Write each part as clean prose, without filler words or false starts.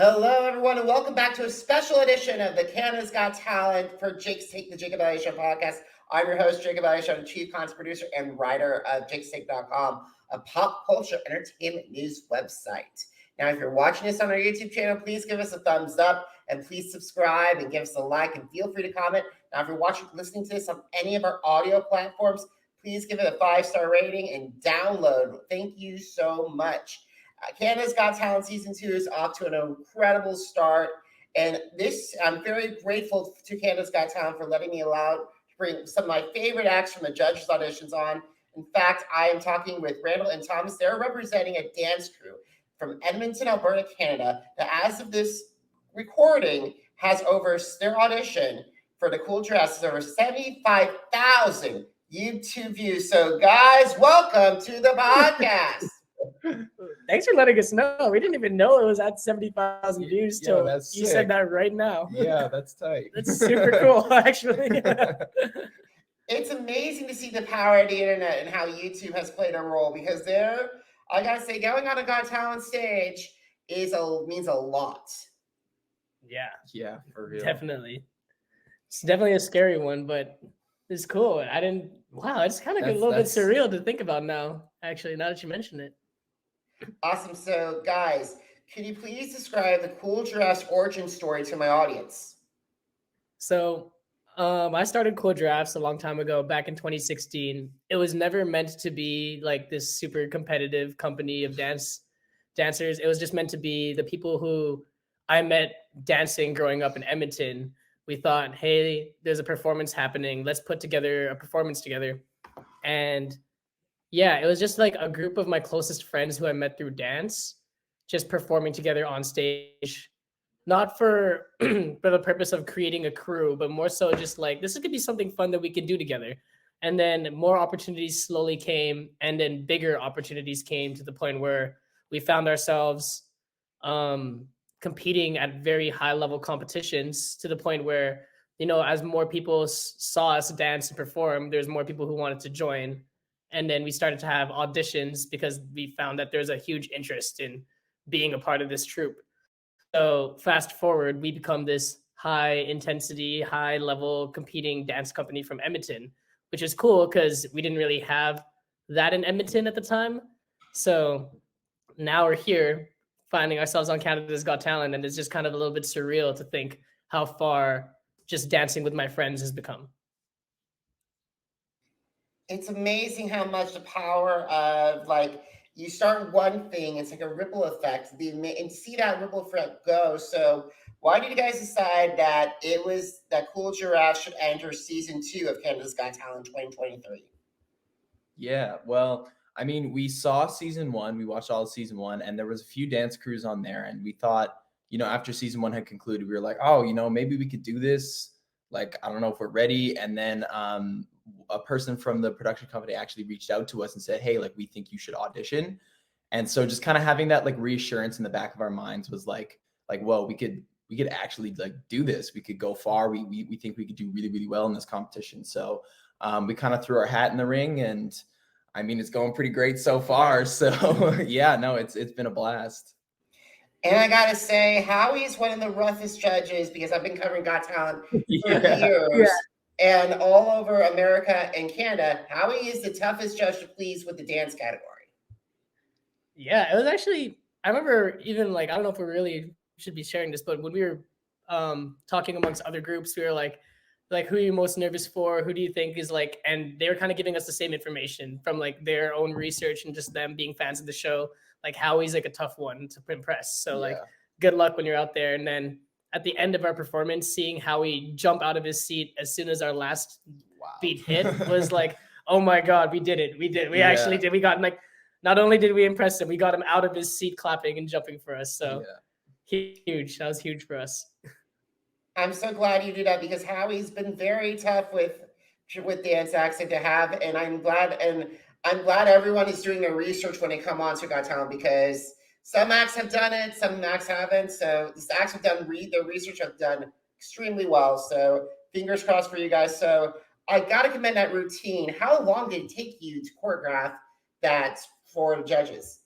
Hello, everyone, and welcome back to a special edition of the Canada's Got Talent for Jake's Take, the Jacob Elyachar Podcast. I'm your host, Jacob Elyachar, Chief Content Producer and writer of jakestake.com, a pop culture entertainment news website. Now, if you're watching this on our YouTube channel, please give us a thumbs up and please subscribe and give us a like and feel free to comment. Now, if you're listening to this on any of our audio platforms, please give it a 5-star rating and download. Thank you so much. Canada's Got Talent Season 2 is off to an incredible start. And I'm very grateful to Canada's Got Talent for letting me allow to bring some of my favorite acts from the judges' auditions on. In fact, I am talking with Randall and Thomas. They're representing a dance crew from Edmonton, Alberta, Canada, that as of this recording has over their audition for the Cool Giraffes is over 75,000 YouTube views. So, guys, welcome to the podcast. Thanks for letting us know. We didn't even know it was at 70,000 views till you said that right now. Yeah, that's tight. That's super cool, actually. It's amazing to see the power of the internet and how YouTube has played a role because I gotta say, going on a Got Talent stage means a lot. Yeah, for real. Definitely. It's definitely a scary one, but it's cool. It's kind of a little bit surreal to think about now, actually, now that you mention it. Awesome. So, guys, can you please describe the Cool Giraffes origin story to my audience? So, I started Cool Giraffes a long time ago, back in 2016. It was never meant to be like this super competitive company of dancers. It was just meant to be the people who I met dancing growing up in Edmonton. We thought, hey, there's a performance happening. Let's put together a performance together. And yeah, it was just like a group of my closest friends who I met through dance, just performing together on stage, not for the purpose of creating a crew, but more so just like, this could be something fun that we could do together. And then more opportunities slowly came, and then bigger opportunities came to the point where we found ourselves competing at very high level competitions to the point where, as more people saw us dance and perform, there's more people who wanted to join. And then we started to have auditions because we found that there's a huge interest in being a part of this troupe. So fast forward, we become this high intensity, high level competing dance company from Edmonton, which is cool because we didn't really have that in Edmonton at the time. So now we're here finding ourselves on Canada's Got Talent. And it's just kind of a little bit surreal to think how far just dancing with my friends has become. It's amazing how much the power of you start one thing, it's like a ripple effect, and see that ripple effect go. So why did you guys decide that Cool Giraffes should enter season 2 of Canada's Got Talent 2023? Yeah, well, I mean, we saw season 1, we watched all of season 1, and there was a few dance crews on there, and we thought, after season 1 had concluded, we were like, oh, maybe we could do this. Like, I don't know if we're ready. And then a person from the production company actually reached out to us and said, hey, we think you should audition. And so just kind of having that reassurance in the back of our minds was like, whoa, we could actually do this. We could go far. We think we could do really, really well in this competition. So we kind of threw our hat in the ring, and I mean, it's going pretty great so far. So yeah, no, it's been a blast. And I gotta say, Howie is one of the roughest judges because I've been covering Got Talent for years. Yeah. And all over America and Canada, Howie is the toughest judge to please with the dance category. Yeah, it was actually, I remember even I don't know if we really should be sharing this, but when we were talking amongst other groups, we were like, who are you most nervous for? Who do you think is and they were kind of giving us the same information from their own research and just them being fans of the show. Howie's a tough one to impress. So good luck when you're out there. And then at the end of our performance, seeing Howie jump out of his seat as soon as our last beat hit was oh my God, we did it. We actually did. We got not only did we impress him, we got him out of his seat clapping and jumping for us. So huge. That was huge for us. I'm so glad you do that because Howie's been very tough with dance acts to have. And I'm glad everyone is doing their research when they come on to Got Talent because some acts have done it, some acts haven't. So these acts have done their research have done extremely well. So fingers crossed for you guys. So I got to commend that routine. How long did it take you to choreograph that for the judges?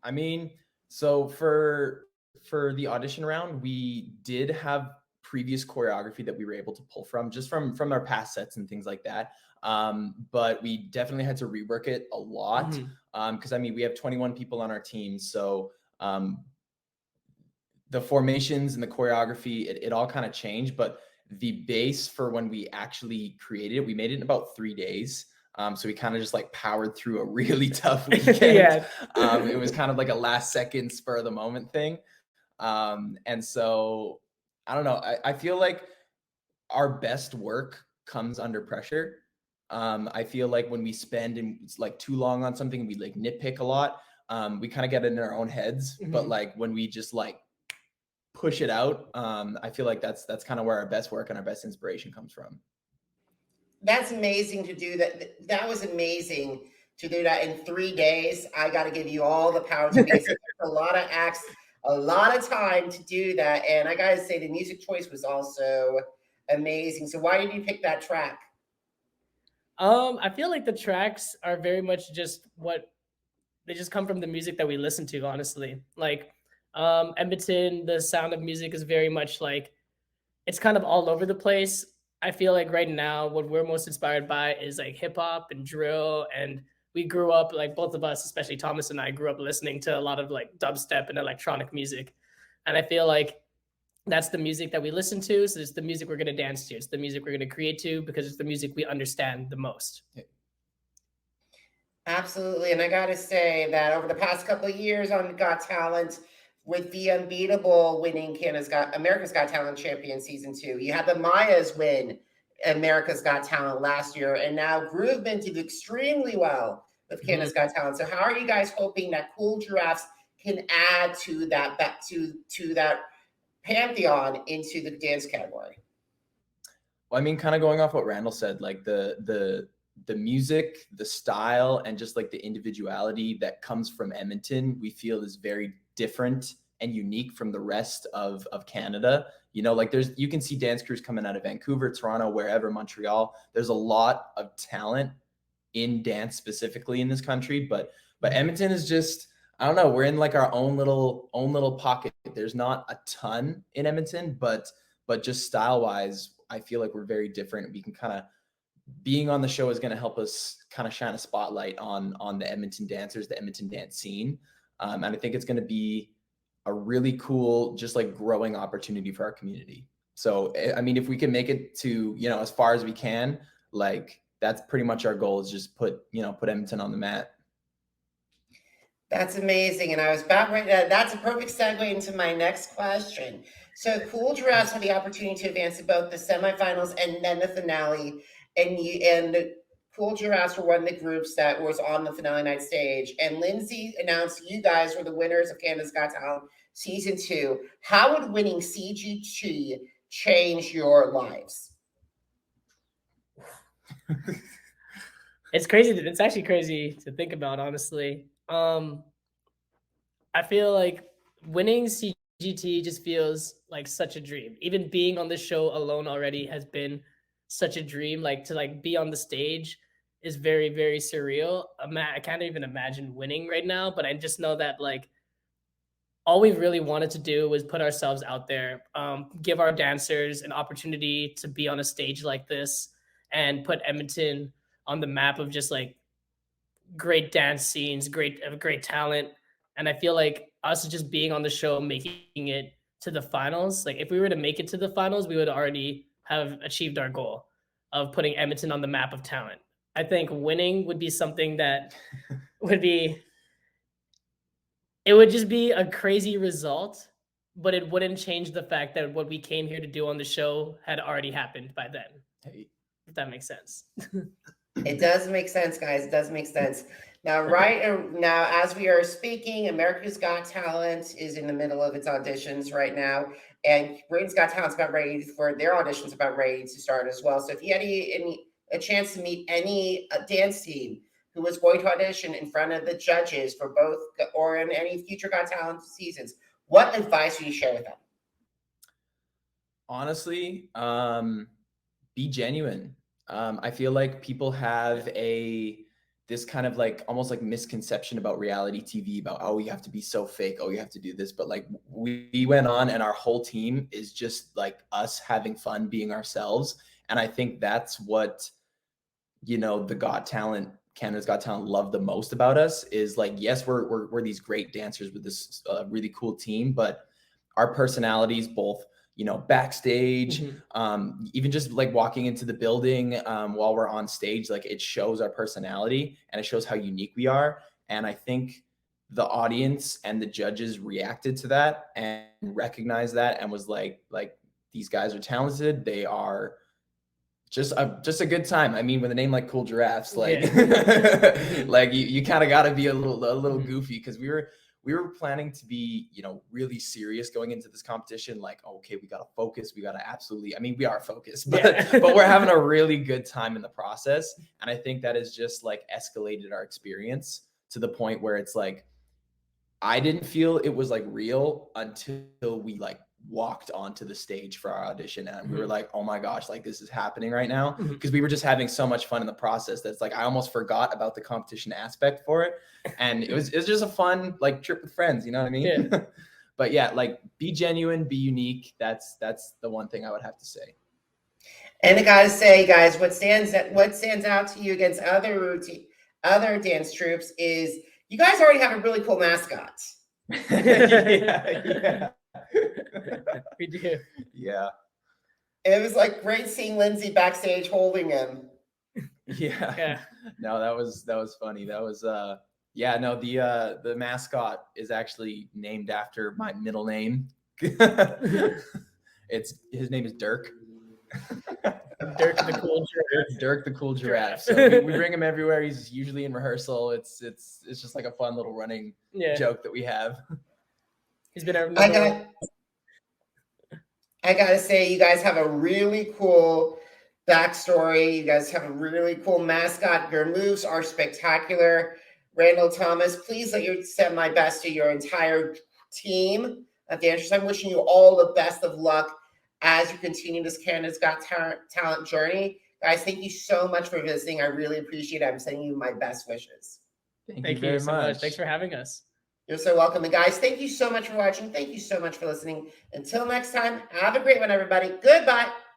I mean, so for for the audition round, we did have previous choreography that we were able to pull from, just from our past sets and things like that. But we definitely had to rework it a lot. Because I mean, we have 21 people on our team, so the formations and the choreography, it all kind of changed. But the base for when we actually created it, we made it in about 3 days. So we kind of just like powered through a really tough weekend. It was kind of like a last second spur of the moment thing. And so I don't know. I feel like our best work comes under pressure. I feel like when we spend it's like too long on something, we like nitpick a lot. We kind of get in our own heads, but like when we just like push it out, I feel like that's kind of where our best work and our best inspiration comes from. That's amazing to do that. That was amazing to do that in 3 days. I got to give you all the power to do it. A lot of acts, a lot of time to do that. And I got to say, the music choice was also amazing. So why did you pick that track? I feel like the tracks are very much just they just come from the music that we listen to, honestly. Like Edmonton, the sound of music is very much like, it's kind of all over the place. I feel like right now what we're most inspired by is like hip hop and drill. And we grew up, like both of us, especially Thomas and I, grew up listening to a lot of like dubstep and electronic music. And I feel like that's the music that we listen to. So it's the music we're going to dance to. It's the music we're going to create to, because it's the music we understand the most. Absolutely. And I got to say that over the past couple of years on Got Talent, with the unbeatable winning America's Got Talent champion season 2, you had the Mayas win America's Got Talent last year, and now Groovement did extremely well with Canada's Got Talent. So how are you guys hoping that Cool Giraffes can add to that to that pantheon into the dance category? Well, I mean, kind of going off what Randall said, like the music, the style, and just like the individuality that comes from Edmonton, we feel is very different and unique from the rest of Canada. You know, like you can see dance crews coming out of Vancouver, Toronto, wherever, Montreal. There's a lot of talent in dance specifically in this country, but Edmonton is just, I don't know, we're in like our own little pocket. There's not a ton in Edmonton, but just style wise, I feel like we're very different. We can kind of, being on the show is going to help us kind of shine a spotlight on the Edmonton dancers, the Edmonton dance scene. And I think it's going to be a really cool, just like growing opportunity for our community. So, I mean, if we can make it to, you know, as far as we can, like that's pretty much our goal, is just put Edmonton on the mat. That's amazing. And I was about right. That's a perfect segue into my next question. So Cool Giraffes had the opportunity to advance to both the semifinals and then the finale. And Cool Giraffes were one of the groups that was on the finale night stage. And Lindsay announced you guys were the winners of Canada's Got Talent season 2. How would winning CGT change your lives? It's crazy. It's actually crazy to think about, honestly. I feel like winning CGT just feels like such a dream. Even being on this show alone already has been such a dream. Like to like be on the stage is very, very surreal. I can't even imagine winning right now, but I just know that like all we really wanted to do was put ourselves out there, give our dancers an opportunity to be on a stage like this, and put Edmonton on the map of just like great dance scenes, great talent. And I feel like us just being on the show, making it to the finals, like if we were to make it to the finals, we would already have achieved our goal of putting Edmonton on the map of talent. I think winning would be something that it would just be a crazy result, but it wouldn't change the fact that what we came here to do on the show had already happened by then. Hey. If that makes sense. It does make sense, guys. It does make sense. Now, right now, as we are speaking, America's Got Talent is in the middle of its auditions right now, and Britain's Got Talent's about ready for their auditions, about ready to start as well. So, if you had a chance to meet any dance team who was going to audition in front of the judges for both or in any future Got Talent seasons, what advice would you share with them? Honestly, be genuine. I feel like people have a this kind of like almost like misconception about reality TV about, oh, you have to be so fake. Oh, you have to do this. But like we went on and our whole team is just like us having fun being ourselves. And I think that's what, you know, Canada's Got Talent love the most about us is like, yes, we're these great dancers with this really cool team, but our personalities, both, you know, backstage, even just like walking into the building while we're on stage, like it shows our personality and it shows how unique we are. And I think the audience and the judges reacted to that and recognized that and was like these guys are talented. They are just a good time. I mean, with a name like Cool Giraffes, like like you kind of got to be a little goofy, because we were planning to be, you know, really serious going into this competition. Like, okay, we got to focus. We got to absolutely, I mean, we are focused, but we're having a really good time in the process. And I think that has just like escalated our experience to the point where it's like, I didn't feel it was like real until we like walked onto the stage for our audition. And we were like, oh my gosh, like this is happening right now. Because we were just having so much fun in the process that's like, I almost forgot about the competition aspect for it. And it was just a fun like trip with friends, you know what I mean? Yeah. But yeah, like be genuine, be unique. That's the one thing I would have to say. And I gotta say, guys, what stands out to you against other dance troupes is you guys already have a really cool mascot. Yeah. We do. Yeah. It was like great seeing Lindsay backstage holding him. Yeah. No, that was funny. That was the mascot is actually named after my middle name. His name is Dirk. Dirk the Cool Giraffe. Dirk the Cool Giraffe. So we bring him everywhere. He's usually in rehearsal. It's just like a fun little running joke that we have. He's been our I gotta say, you guys have a really cool backstory. You guys have a really cool mascot. Your moves are spectacular. Randall, Thomas, please let you send my best to your entire team of dancers. I'm wishing you all the best of luck as you continue this Canada's Got Talent journey. Guys, thank you so much for visiting. I really appreciate it. I'm sending you my best wishes. Thank you very much. Thanks for having us. You're so welcome. And guys, thank you so much for watching. Thank you so much for listening. Until next time, have a great one, everybody. Goodbye.